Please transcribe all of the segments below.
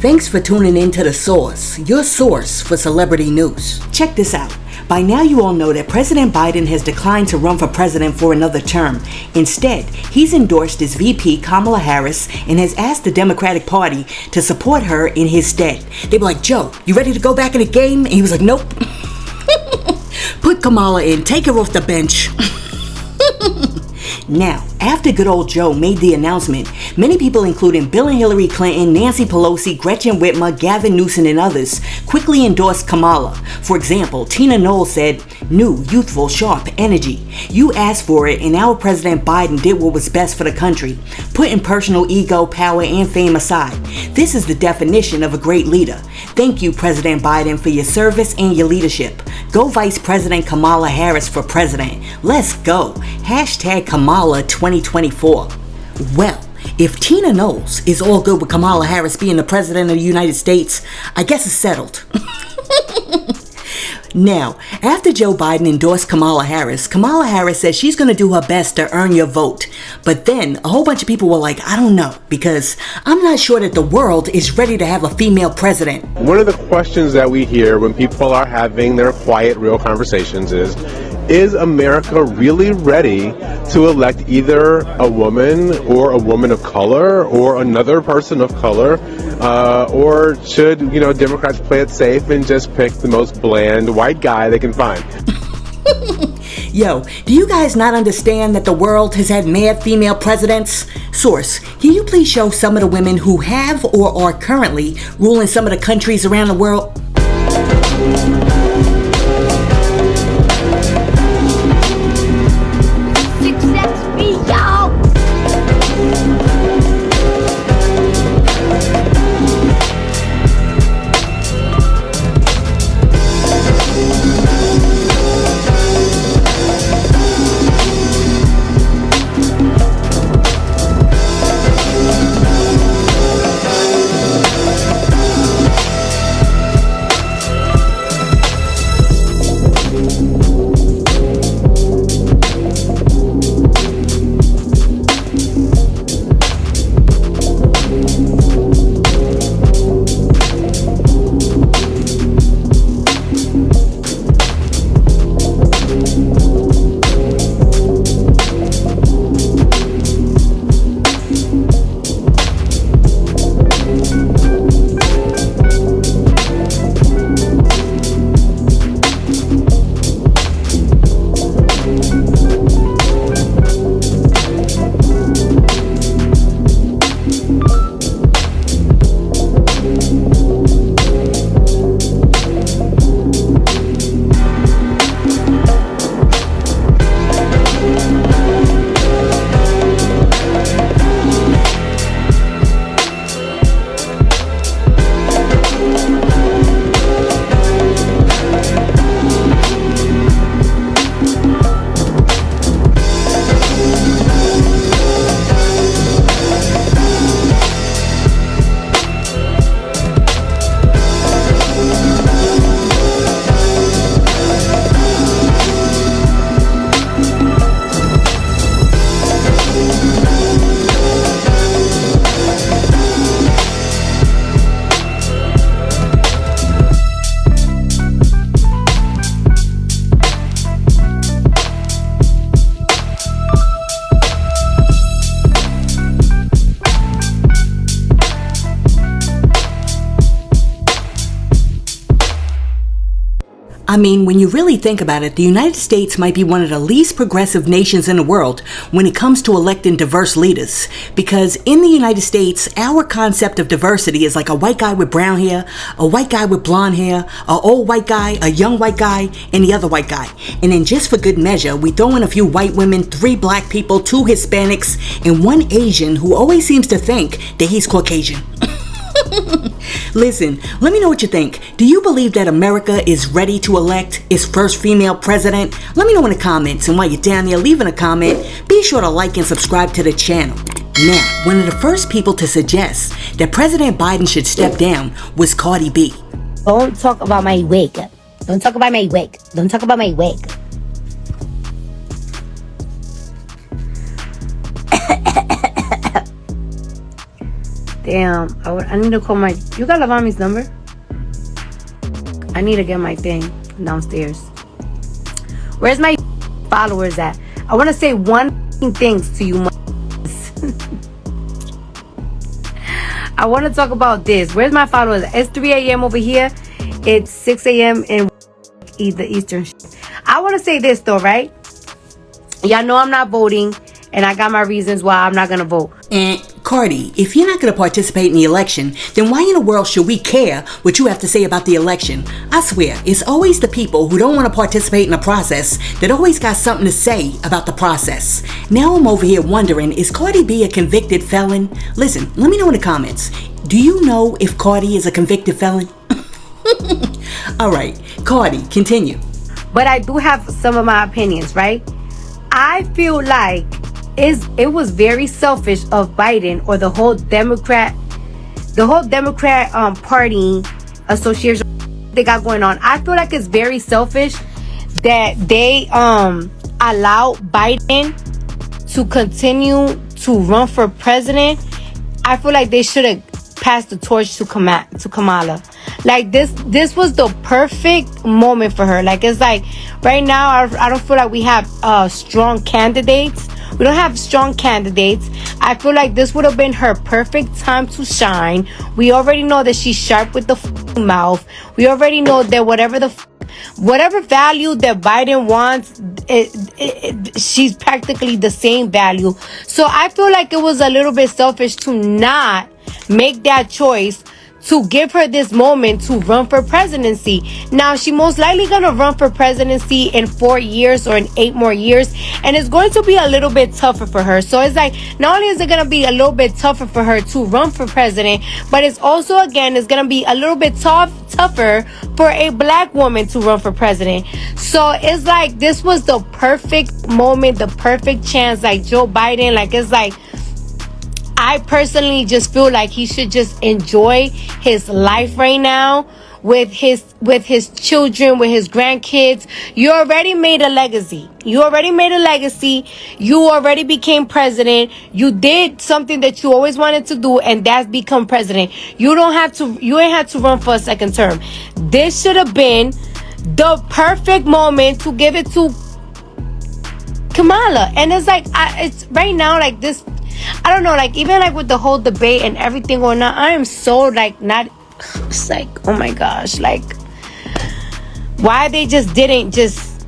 Thanks for tuning in to The Source, your source for celebrity news. Check this out. By now you all know that President Biden has declined to run for president for another term. Instead, he's endorsed his VP Kamala Harris and has asked the Democratic Party to support her in his stead. They were like, Joe, you ready to go back in the game? And he was like, nope. Put Kamala in, take her off the bench. Now, after good old Joe made the announcement, many people including Bill and Hillary Clinton, Nancy Pelosi, Gretchen Whitmer, Gavin Newsom, and others quickly endorsed Kamala. For example, Tina Knowles said, new, youthful, sharp energy. You asked for it and our President Biden did what was best for the country, putting personal ego, power, and fame aside. This is the definition of a great leader. Thank you, President Biden, for your service and your leadership. Go Vice President Kamala Harris for president. Let's go. Hashtag Kamala 2024. Well, if Tina Knowles is all good with Kamala Harris being the president of the United States, I guess it's settled. Now, after Joe Biden endorsed Kamala Harris says she's going to do her best to earn your vote. But then a whole bunch of people were like, I don't know, because I'm not sure that the world is ready to have a female president. One of the questions that we hear when people are having their quiet, real conversations is America really ready to elect either a woman or a woman of color or another person of color? Or should, Democrats play it safe and just pick the most bland white guy they can find? Yo, do you guys not understand that the world has had mad female presidents? Source, can you please show some of the women who have or are currently ruling some of the countries around the world? Success me, y'all! I mean, when you really think about it, the United States might be one of the least progressive nations in the world when it comes to electing diverse leaders. Because in the United States, our concept of diversity is like a white guy with brown hair, a white guy with blonde hair, an old white guy, a young white guy, and the other white guy. And then just for good measure, we throw in a few white women, 3 black people, 2 Hispanics, and 1 Asian who always seems to think that he's Caucasian. Listen, let me know what you think. Do you believe that America is ready to elect its first female president? Let me know in the comments, and while you're down there leaving a comment, be sure to like and subscribe to the channel. Now, one of the first people to suggest that President Biden should step down was Cardi B. Don't talk about my wig. Don't talk about my wig. Don't talk about my wig. Damn, I need to call my... You got Lavami's number? I need to get my thing downstairs. Where's my followers at? I want to say one things to you. I want to talk about this. Where's my followers? It's 3 a.m. over here. It's 6 a.m. in the Eastern. I want to say this though, right? Y'all know I'm not voting, and I got my reasons why I'm not going to vote. And Cardi, if you're not going to participate in the election, then why in the world should we care what you have to say about the election? I swear, it's always the people who don't want to participate in the process that always got something to say about the process. Now I'm over here wondering, is Cardi B a convicted felon? Listen, let me know in the comments. Do you know if Cardi is a convicted felon? Alright, Cardi, continue. But I do have some of my opinions, right? I feel like it was very selfish of Biden or the whole Democrat Party association they got going on. I feel like it's very selfish that they allow Biden to continue to run for president. I feel like they should have passed the torch to Kamala. Like this was the perfect moment for her. Like, it's like right now I don't feel like we have strong candidates. We don't have strong candidates. I feel like this would have been her perfect time to shine. We already know that she's sharp with the mouth. We already know that whatever value that Biden wants, she's practically the same value. So I feel like it was a little bit selfish to not make that choice to give her this moment to run for presidency. Now, she most likely gonna run for presidency in 4 years or in 8 more years, and it's going to be a little bit tougher for her. So it's like, not only is it gonna be a little bit tougher for her to run for president, but it's also, again, it's gonna be a little bit tougher for a black woman to run for president. So it's like, this was the perfect moment, the perfect chance. Like Joe Biden, like, it's like, I personally just feel like he should just enjoy his life right now with his children, with his grandkids. You already made a legacy. You already became president. You did something that you always wanted to do, and that's become president. You ain't have to run for a second term. This should have been the perfect moment to give it to Kamala. And it's like, it's right now, like this, I don't know, like even like with the whole debate and everything going on, I am so like not, it's like, oh my gosh, like why they just didn't just,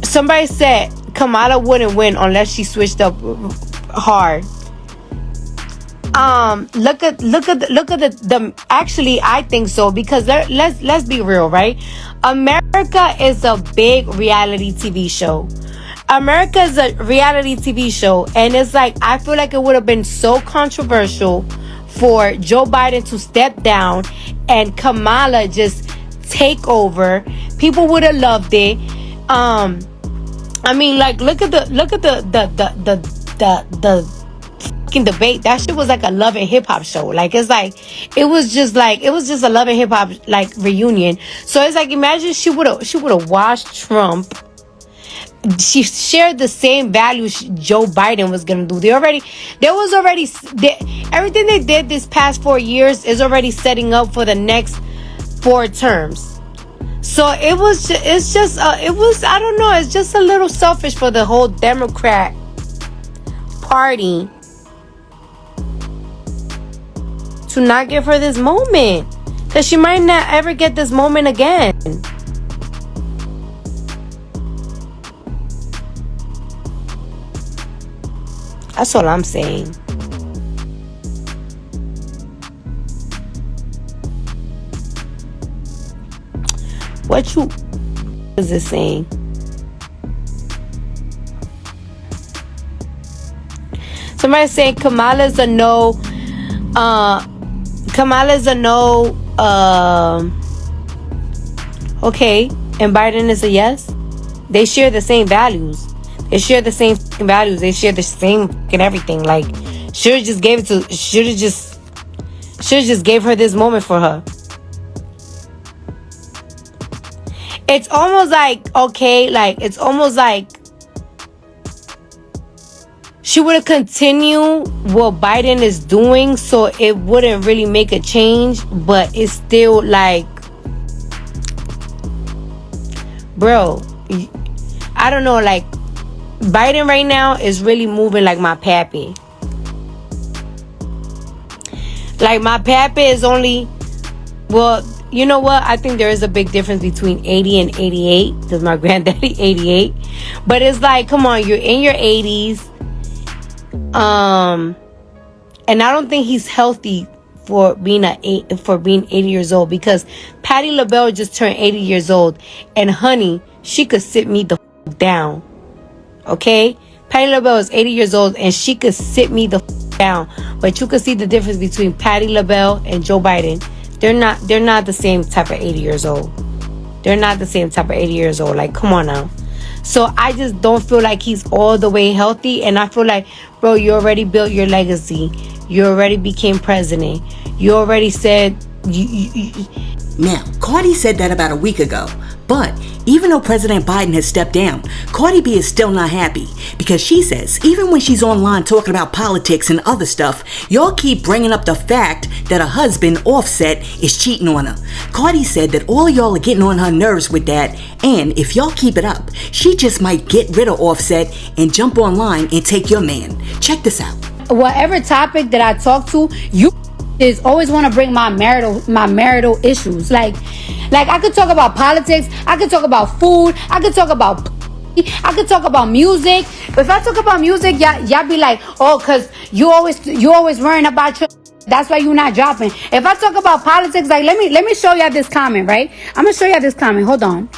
somebody said Kamala wouldn't win unless she switched up hard. Look at the actually I think so, because let's be real, right? America is a big reality TV show. America is a reality TV show, and it's like, I feel like it would have been so controversial for Joe Biden to step down and Kamala just take over. People would have loved it. I mean, like, look at the fucking debate. That shit was like a Love and Hip Hop show. Like, it's like, it was just a Love and Hip Hop like reunion. So it's like, imagine she would have watched Trump. She shared the same values Joe Biden was gonna do. Everything they did this past 4 years is already setting up for the next 4 terms. So I don't know, it's just a little selfish for the whole Democrat Party to not give her this moment, because she might not ever get this moment again. That's all I'm saying. What is it saying? Somebody saying Kamala's a no. Kamala's a no. Okay, and Biden is a yes. They share the same values. They share the same values. They share the same fucking everything. Like, should have just gave her this moment for her. It's almost like, okay, like, it's almost like she would have continued what Biden is doing, so it wouldn't really make a change. But it's still like, bro, I don't know, like, Biden right now is really moving like my pappy. Like, my pappy is only, well, you know what? I think there is a big difference between 80 and 88, because my granddaddy 88. But it's like, come on, you're in your 80s. And I don't think he's healthy for being 80 years old, because Patti LaBelle just turned 80 years old, and honey, she could sit me the down. Okay? Patti LaBelle is 80 years old and she could sit me the down. But you could see the difference between Patti LaBelle and Joe Biden. They're not the same type of 80 years old. They're not the same type of 80 years old. Like, come on now. So I just don't feel like he's all the way healthy. And I feel like, bro, you already built your legacy. You already became president. You already said... Now, Cardi said that about a week ago. But even though President Biden has stepped down, Cardi B is still not happy, because she says even when she's online talking about politics and other stuff, y'all keep bringing up the fact that her husband, Offset, is cheating on her. Cardi said that all of y'all are getting on her nerves with that, and if y'all keep it up, she just might get rid of Offset and jump online and take your man. Check this out. Whatever topic that I talk to, you is always want to bring my marital issues. Like I could talk about politics, I could talk about food, I could talk about music. If I talk about music, y'all be like, oh, cause you always worrying about your, that's why you're not dropping. If I talk about politics, like let me show y'all this comment, right? I'm gonna show y'all this comment. Hold on.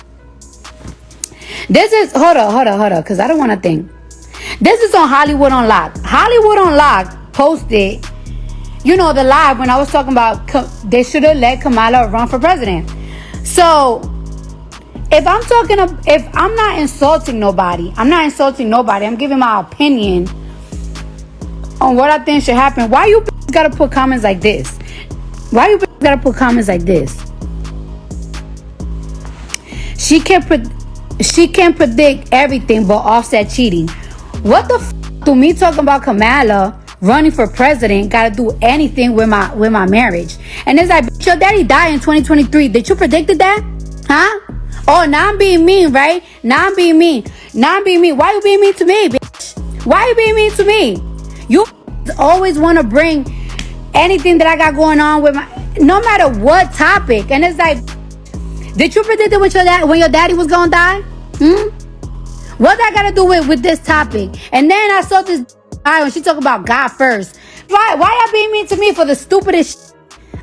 This is hold on, cause I don't want to think. This is on Hollywood Unlocked. Hollywood Unlocked posted, you know, the live when I was talking about they should have let Kamala run for president. So if I'm not insulting nobody, I'm giving my opinion on what I think should happen. Why you gotta put comments like this? She can't predict everything but Offset cheating. What the f*** do me talking about Kamala running for president gotta do anything with my marriage? And it's like, bitch, your daddy died in 2023. Did you predicted that? Huh? Oh, now I'm being mean, right? Now I'm being mean. Why you being mean to me, bitch? Why you being mean to me? You always want to bring anything that I got going on with my, no matter what topic. And it's like, did you predict it with your dad when your daddy was gonna die? What that got to do with this topic? And then I saw this when she talk about God first. Why y'all being mean to me for the stupidest shit?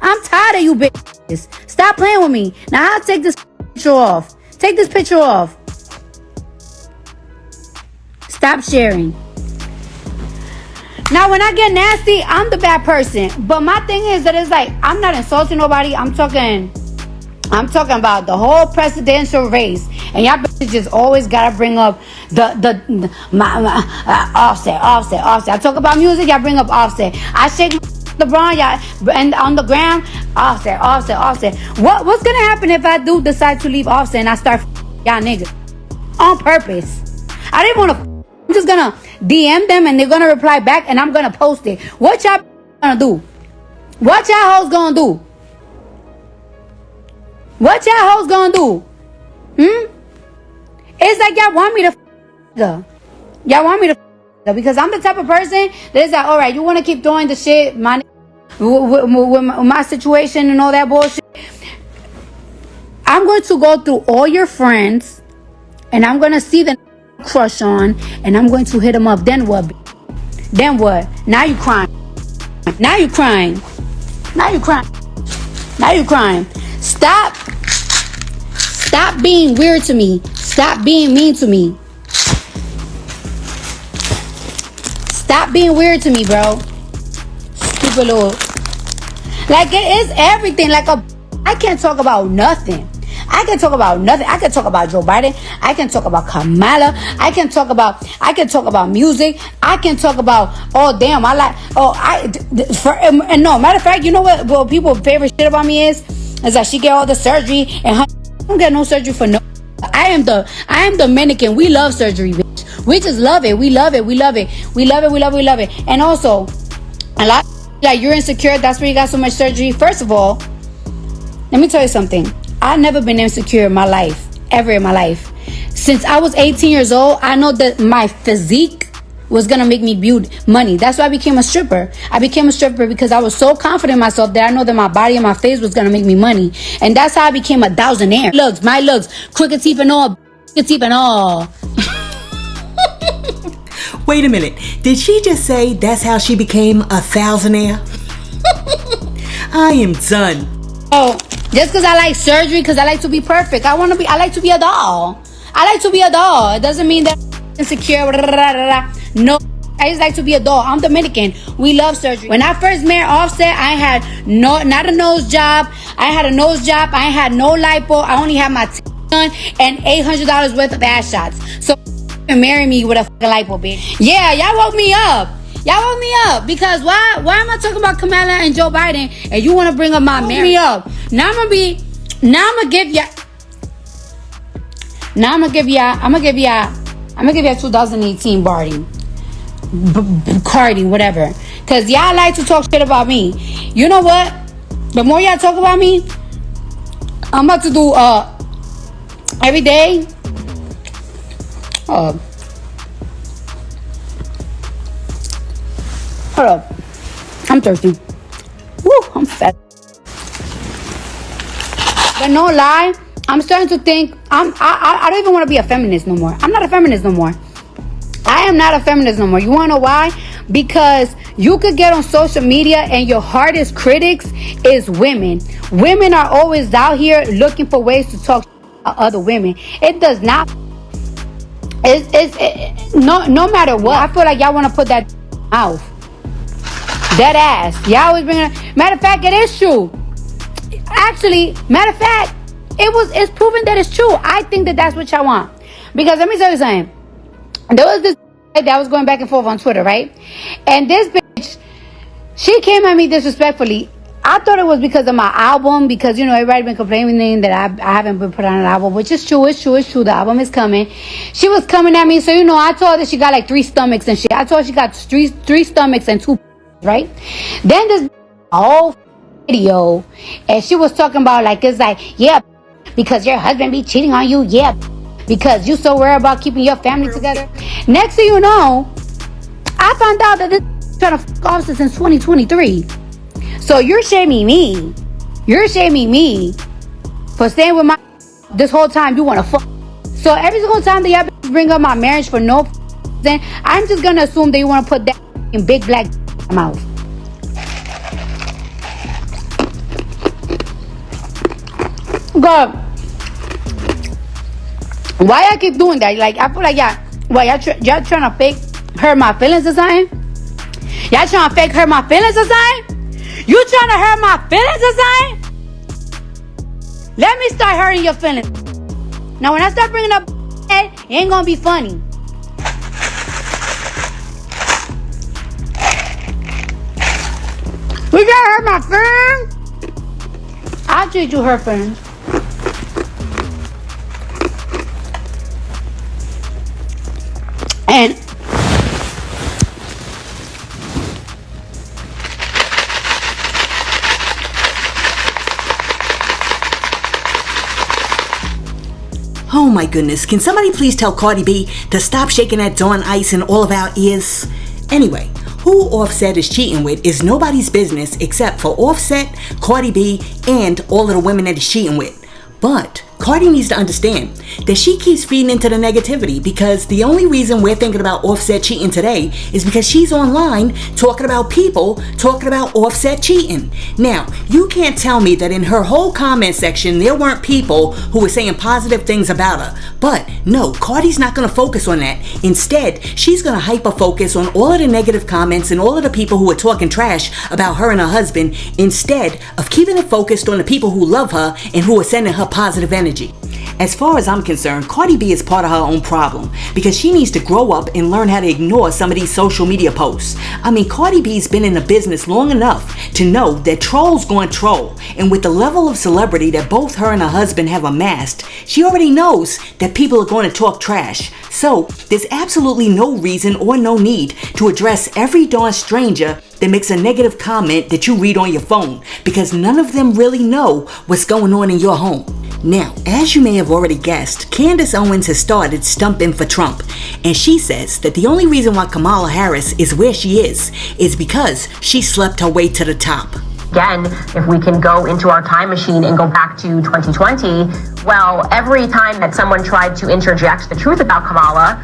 I'm tired of you bitches. Stop playing with me. Now I'll take this picture off. Take this picture off. Stop sharing. Now when I get nasty, I'm the bad person. But my thing is that it's like, I'm not insulting nobody. I'm talking about the whole presidential race, and y'all bitches just always gotta bring up my Offset. I talk about music, y'all bring up Offset. I shake LeBron, y'all, and on the ground, Offset. What's gonna happen if I do decide to leave Offset and I start y'all niggas on purpose? I didn't want to. I'm just gonna DM them and they're gonna reply back and I'm gonna post it. What y'all gonna do? What y'all hoes gonna do? What y'all hoes gonna do? It's like y'all want me to y'all want me to because I'm the type of person that is like, all right, you want to keep doing the shit with my situation and all that bullshit. I'm going to go through all your friends and I'm going to see the crush on and I'm going to hit them up. Then what? Now you crying. Stop being weird to me. Stop being mean to me. Stop being weird to me, bro. Stupid little. Like, it is everything. I can't talk about nothing. I can talk about Joe Biden. I can talk about Kamala. I can talk about music. I can talk about, oh damn, no, matter of fact, you know what people's favorite shit about me is that she get all the surgery and her don't get no surgery for no. I am Dominican. We love surgery, bitch. We just love it. We love it. We love it. We love it. We love it. We love it. And also, a lot like you're insecure. That's why you got so much surgery. First of all, let me tell you something. I've never been insecure in my life, ever in my life. Since I was 18 years old, I know that my physique was gonna make me money. That's why I became a stripper. I became a stripper because I was so confident in myself that I know that my body and my face was gonna make me money. And that's how I became a thousandaire. Looks, my looks, crooked teeth and all, crooked teeth and all. Wait a minute. Did she just say that's how she became a thousandaire? I am done. Oh, just because I like surgery, because I like to be perfect. I like to be a doll. I like to be a doll. It doesn't mean that I'm insecure. No, I just like to be a doll. I'm Dominican. We love surgery. When I first met Offset, I had not a nose job. I had a nose job. I had no lipo. I only had my teeth done and $800 worth of ass shots. So marry me with a fucking lipo, bitch. Yeah, y'all woke me up. Y'all woke me up because why am I talking about Kamala and Joe Biden and you want to bring up my marriage? Me up. Now I'm gonna give you 2018 Cardi, whatever. Cause y'all like to talk shit about me. You know what? The more y'all talk about me, I'm about to do every day. Hold up. I'm thirsty. Woo, I'm fat. But no lie, I'm starting to think I don't even want to be a feminist no more. I'm not a feminist no more. I am not a feminist no more. You want to know why? Because you could get on social media and your hardest critics is women. Women are always out here looking for ways to talk about other women. It does not. No matter what. I feel like y'all want to put that mouth. Dead ass. Y'all always bring it. Matter of fact, it is true. Actually, matter of fact, it's proven that it's true. I think that that's what y'all want. Because let me tell you something. There was this that was going back and forth on Twitter, right? And this bitch, she came at me disrespectfully. I thought it was because of my album, because, you know, everybody been complaining that I haven't been put on an album, which is true, it's true. The album is coming. She was coming at me, so, you know, I told her that she got like 3 stomachs and shit. I told her she got three stomachs and 2, right? Then this whole video, and she was talking about like, it's like, yeah, because your husband be cheating on you, yeah, because you so worried about keeping your family together. Next thing you know, I found out that this trying to fuck off since 2023. So you're shaming me. You're shaming me for staying with my this whole time. You want to fuck. So every single time that y'all bring up my marriage for no reason, I'm just gonna assume that you want to put that in big black mouth. God, why y'all keep doing that? Like, I feel like y'all trying to fake hurt my feelings or something? Y'all trying to fake hurt my feelings or something? You trying to hurt my feelings or something? Let me start hurting your feelings. Now, when I start bringing up it ain't gonna be funny. You trying to hurt my feelings? I'll treat you hurt feelings. And oh my goodness, can somebody please tell Cardi B to stop shaking that Dawn Ice in all of our ears? Anyway, who Offset is cheating with is nobody's business except for Offset, Cardi B, and all of the women that he's cheating with. But Cardi needs to understand that she keeps feeding into the negativity, because the only reason we're thinking about Offset cheating today is because she's online talking about people talking about Offset cheating. Now, you can't tell me that in her whole comment section there weren't people who were saying positive things about her. But no, Cardi's not going to focus on that. Instead, she's going to hyper focus on all of the negative comments and all of the people who are talking trash about her and her husband, instead of keeping it focused on the people who love her and who are sending her positive energy. As far as I'm concerned, Cardi B is part of her own problem because she needs to grow up and learn how to ignore some of these social media posts. I mean, Cardi B's been in the business long enough to know that trolls going troll, and with the level of celebrity that both her and her husband have amassed, she already knows that people are going to talk trash. So there's absolutely no reason or no need to address every darn stranger that makes a negative comment that you read on your phone, because none of them really know what's going on in your home. Now, as you may have already guessed, Candace Owens has started stumping for Trump, and she says that the only reason why Kamala Harris is where she is because she slept her way to the top. Again, if we can go into our time machine and go back to 2020, well, every time that someone tried to interject the truth about Kamala,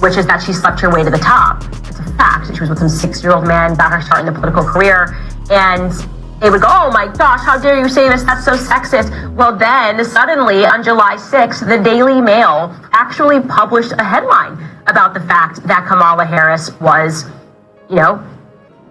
which is that she slept her way to the top, it's a fact. She was with some 6-year-old man, got her start in the political career, and they would go, oh my gosh, how dare you say this? That's so sexist. Well, then suddenly on July 6th, the Daily Mail actually published a headline about the fact that Kamala Harris was,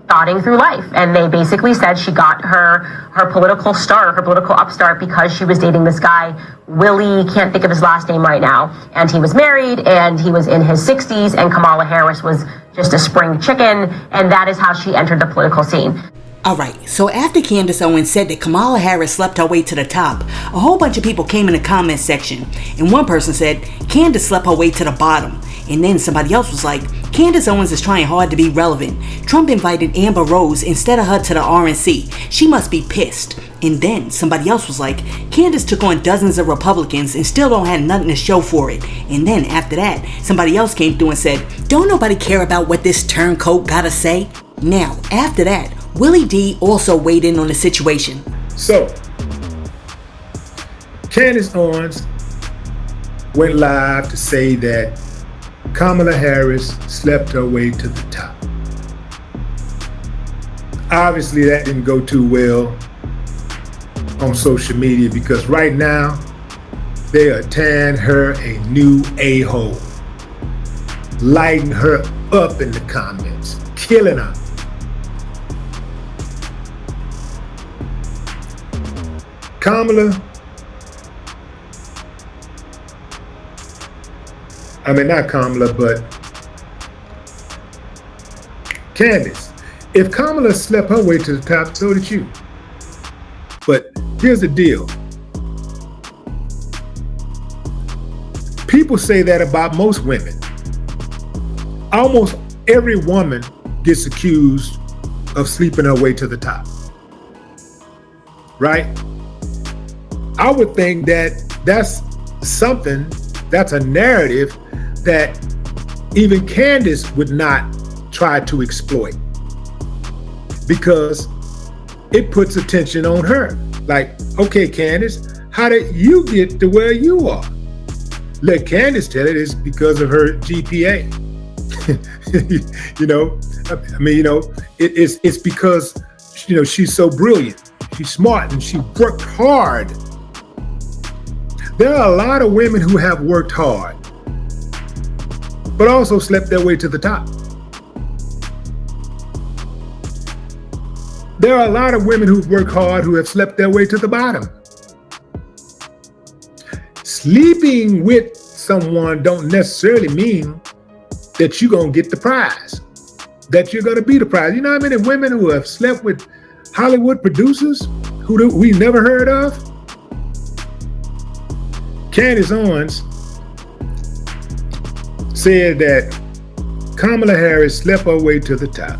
thotting through life. And they basically said she got her political start, her political upstart, because she was dating this guy, Willie, can't think of his last name right now. And he was married and he was in his 60s, and Kamala Harris was just a spring chicken. And that is how she entered the political scene. Alright, so after Candace Owens said that Kamala Harris slept her way to the top, a whole bunch of people came in the comment section, and one person said Candace slept her way to the bottom, and then somebody else was like, Candace Owens is trying hard to be relevant. Trump invited Amber Rose instead of her to the RNC. She must be pissed. And then somebody else was like, Candace took on dozens of Republicans and still don't have nothing to show for it. And then after that, somebody else came through and said, don't nobody care about what this turncoat gotta say? Now, after that, Willie D also weighed in on the situation. So, Candace Owens went live to say that Kamala Harris slept her way to the top. Obviously, that didn't go too well on social media, because right now they are tearing her a new a-hole, lighting her up in the comments, killing her. Not Kamala, but Candace. If Kamala slept her way to the top, so did you. But here's the deal. People say that about most women. Almost every woman gets accused of sleeping her way to the top. Right? I would think that that's a narrative that even Candace would not try to exploit, because it puts attention on her. Like, okay, Candace, how did you get to where you are? Let Candace tell it, it's because of her GPA. It's because, she's so brilliant, she's smart, and she worked hard. There are a lot of women who have worked hard, but also slept their way to the top. There are a lot of women who've worked hard who have slept their way to the bottom. Sleeping with someone don't necessarily mean that you're going to get the prize, that you're going to be the prize. You know how many women who have slept with Hollywood producers who we never heard of? Candace Owens said that Kamala Harris slept her way to the top.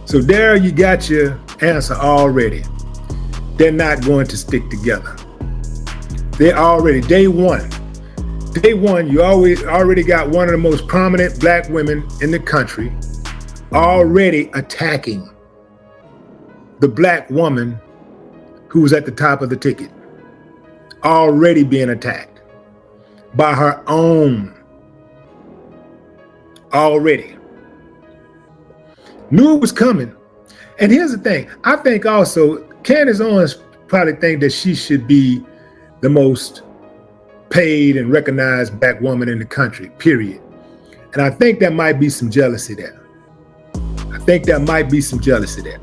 So there you got your answer already. They're not going to stick together. They're already, day one, you already got one of the most prominent black women in the country already attacking the black woman who was at the top of the ticket, already being attacked by her own. Already. Knew it was coming. And here's the thing. I think also Candace Owens probably think that she should be the most paid and recognized black woman in the country, period. And I think there might be some jealousy there. I think there might be some jealousy there.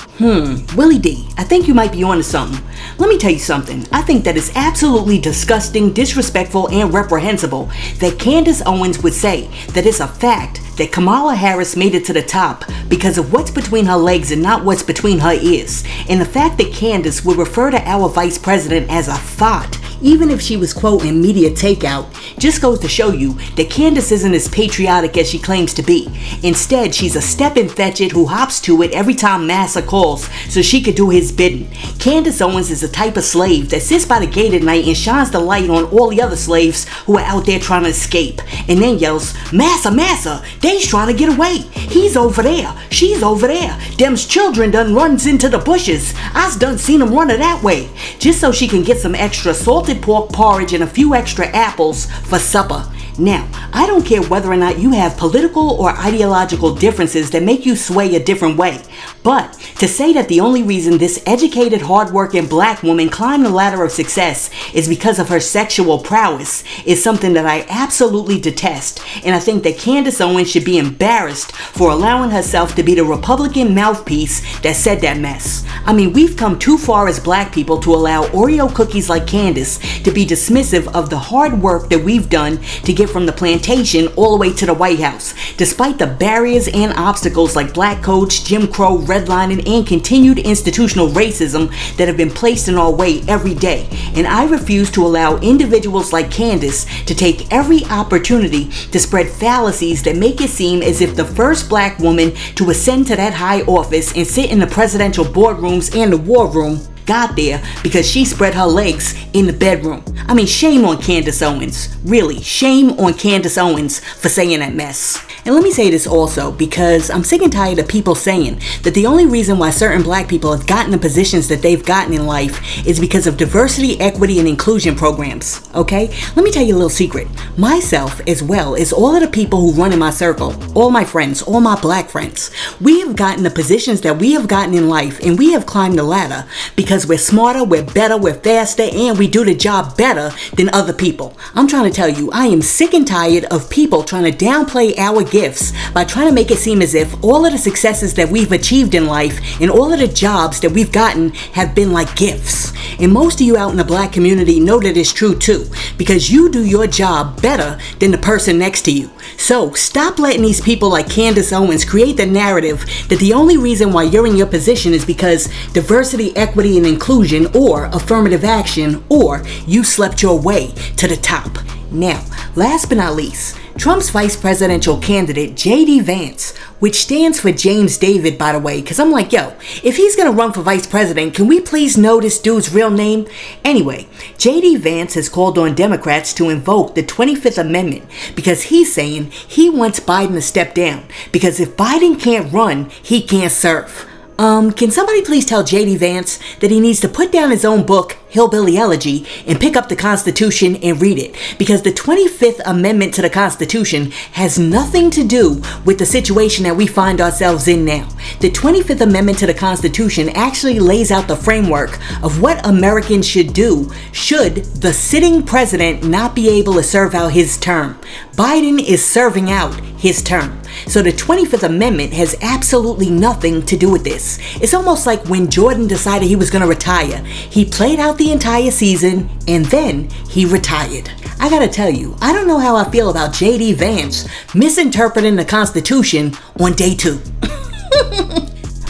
Willie D, I think you might be onto something. Let me tell you something. I think that it's absolutely disgusting, disrespectful, and reprehensible that Candace Owens would say that it's a fact that Kamala Harris made it to the top because of what's between her legs and not what's between her ears. And the fact that Candace would refer to our vice president as a thought, even if she was quoting media takeout, just goes to show you that Candace isn't as patriotic as she claims to be. Instead, she's a steppin' fetchit who hops to it every time Massa calls so she could do his bidding. Candace Owens is the type of slave that sits by the gate at night and shines the light on all the other slaves who are out there trying to escape, and then yells, "Massa, Massa, they's trying to get away. He's over there. She's over there. Them's children done runs into the bushes. I's done seen them running that way," just so she can get some extra salted pork porridge and a few extra apples for supper. Now, I don't care whether or not you have political or ideological differences that make you sway a different way, but to say that the only reason this educated, hardworking black woman climbed the ladder of success is because of her sexual prowess is something that I absolutely detest, and I think that Candace Owens should be embarrassed for allowing herself to be the Republican mouthpiece that said that mess. I mean, we've come too far as black people to allow Oreo cookies like Candace to be dismissive of the hard work that we've done to get from the plantation all the way to the White House, despite the barriers and obstacles like black codes, Jim Crow, redlining, and continued institutional racism that have been placed in our way every day. And I refuse to allow individuals like Candace to take every opportunity to spread fallacies that make it seem as if the first black woman to ascend to that high office and sit in the presidential boardrooms and the war room got there because she spread her legs in the bedroom. I mean, shame on Candace Owens. Really, shame on Candace Owens for saying that mess. And let me say this also, because I'm sick and tired of people saying that the only reason why certain black people have gotten the positions that they've gotten in life is because of diversity, equity, and inclusion programs, okay? Let me tell you a little secret. Myself, as well as all of the people who run in my circle, all my friends, all my black friends, we have gotten the positions that we have gotten in life, and we have climbed the ladder because we're smarter, we're better, we're faster, and we do the job better than other people. I'm trying to tell you, I am sick and tired of people trying to downplay our gifts by trying to make it seem as if all of the successes that we've achieved in life and all of the jobs that we've gotten have been like gifts. And most of you out in the black community know that it's true too, because you do your job better than the person next to you. So stop letting these people like Candace Owens create the narrative that the only reason why you're in your position is because diversity, equity, and inclusion, or affirmative action, or you slept your way to the top. Now, last but not least, Trump's vice presidential candidate, J.D. Vance, which stands for James David, by the way, because I'm like, yo, if he's going to run for vice president, can we please know this dude's real name? Anyway, J.D. Vance has called on Democrats to invoke the 25th Amendment because he's saying he wants Biden to step down, because if Biden can't run, he can't serve. Can somebody please tell J.D. Vance that he needs to put down his own book, Hillbilly Elegy, and pick up the Constitution and read it, because the 25th Amendment to the Constitution has nothing to do with the situation that we find ourselves in now. The 25th Amendment to the Constitution actually lays out the framework of what Americans should do should the sitting president not be able to serve out his term. Biden is serving out his term. So the 25th Amendment has absolutely nothing to do with this. It's almost like when Jordan decided he was going to retire. He played out the entire season and then he retired. I gotta tell you, I don't know how I feel about J.D. Vance misinterpreting the Constitution on day 2.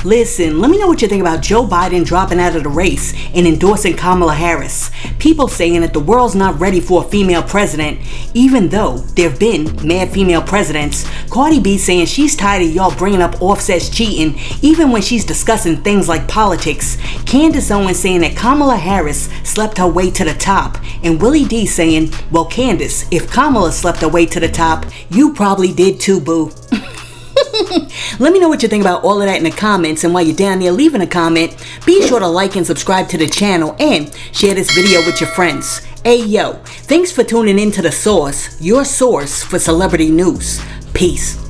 Listen, let me know what you think about Joe Biden dropping out of the race and endorsing Kamala Harris. People saying that the world's not ready for a female president, even though there have been mad female presidents. Cardi B saying she's tired of y'all bringing up Offset's cheating, even when she's discussing things like politics. Candace Owens saying that Kamala Harris slept her way to the top. And Willie D saying, well, Candace, if Kamala slept her way to the top, you probably did too, boo. Let me know what you think about all of that in the comments, and while you're down there leaving a comment, be sure to like and subscribe to the channel and share this video with your friends. Hey yo, thanks for tuning in to The Source, your source for celebrity news. Peace.